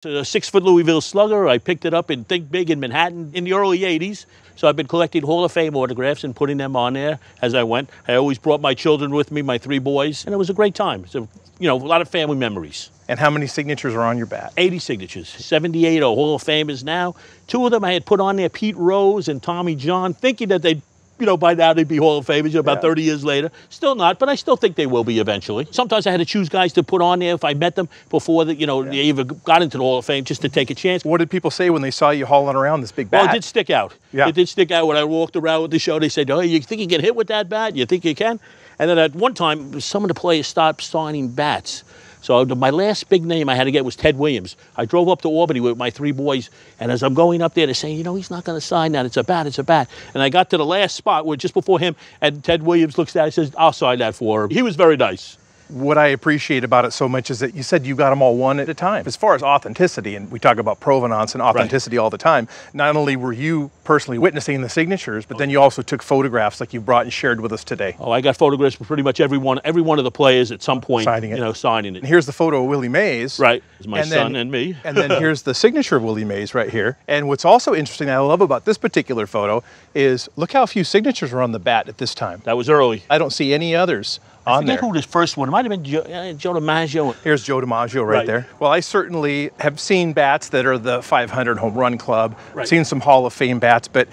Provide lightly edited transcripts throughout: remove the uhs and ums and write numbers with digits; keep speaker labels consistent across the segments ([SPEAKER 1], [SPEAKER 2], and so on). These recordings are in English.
[SPEAKER 1] A 6-foot Louisville Slugger. I picked it up in Think Big in Manhattan in the early 80s. So I've been collecting Hall of Fame autographs and putting them on there as I went. I always brought my children with me, my 3 boys, and it was a great time. So, you know, a lot of family memories.
[SPEAKER 2] And how many signatures are on your bat?
[SPEAKER 1] 80 signatures. 78 are Hall of Famers now. 2 of them I had put on there, Pete Rose and Tommy John, thinking that they'd, you know, by now they'd be Hall of Famers, about 30 years later. Still not, but I still think they will be eventually. Sometimes I had to choose guys to put on there if I met them before they even got into the Hall of Fame, just to take a chance.
[SPEAKER 2] What did people say when they saw you hauling around this big bat?
[SPEAKER 1] Well, it did stick out. Yeah. It did stick out when I walked around with the show. They said, oh, you think you can hit with that bat? You think you can? And then at one time, some of the players stopped signing bats. So my last big name I had to get was Ted Williams. I drove up to Albany with my 3 boys, and as I'm going up there, they're saying, you know, he's not going to sign that. It's a bat, it's a bat. And I got to the last spot where just before him, and Ted Williams looks at it and says, I'll sign that for him. He was very nice.
[SPEAKER 2] What I appreciate about it so much is that you said you got them all one at a time. As far as authenticity, and we talk about provenance and authenticity all the time, not only were you personally witnessing the signatures, but then you also took photographs like you brought and shared with us today.
[SPEAKER 1] Oh, I got photographs for pretty much every one of the players at some point, signing it.
[SPEAKER 2] And here's the photo of Willie Mays.
[SPEAKER 1] Right, it's my son and me.
[SPEAKER 2] And then here's the signature of Willie Mays right here. And what's also interesting that I love about this particular photo is look how few signatures are on the bat at this time.
[SPEAKER 1] That was early.
[SPEAKER 2] I don't see any others on there.
[SPEAKER 1] I forget who this first one. It might have been Joe DiMaggio.
[SPEAKER 2] Here's Joe DiMaggio right there. Well, I certainly have seen bats that are the 500 home run club. I've seen some Hall of Fame bats, but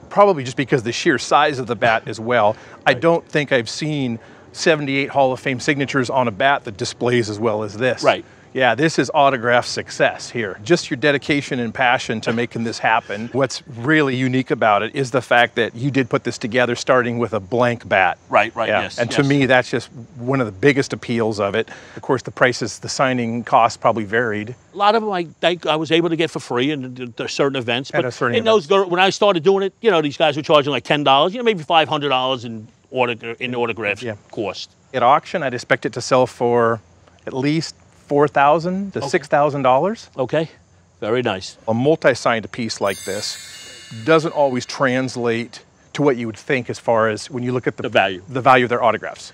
[SPEAKER 2] probably just because the sheer size of the bat as well. I don't think I've seen 78 Hall of Fame signatures on a bat that displays as well as this.
[SPEAKER 1] Right.
[SPEAKER 2] Yeah, this is autograph success here. Just your dedication and passion to making this happen. What's really unique about it is the fact that you did put this together starting with a blank bat.
[SPEAKER 1] Right,
[SPEAKER 2] yeah.
[SPEAKER 1] Yes.
[SPEAKER 2] And to me, that's just one of the biggest appeals of it. Of course, the prices, the signing costs probably varied.
[SPEAKER 1] A lot of them I was able to get for free in certain events. But
[SPEAKER 2] when
[SPEAKER 1] I started doing it, you know, these guys were charging like $10, you know, maybe $500 in autograph cost.
[SPEAKER 2] At auction, I'd expect it to sell for at least $4,000 to $6,000.
[SPEAKER 1] Okay, very nice.
[SPEAKER 2] A multi-signed piece like this doesn't always translate to what you would think as far as when you look at the value of their autographs.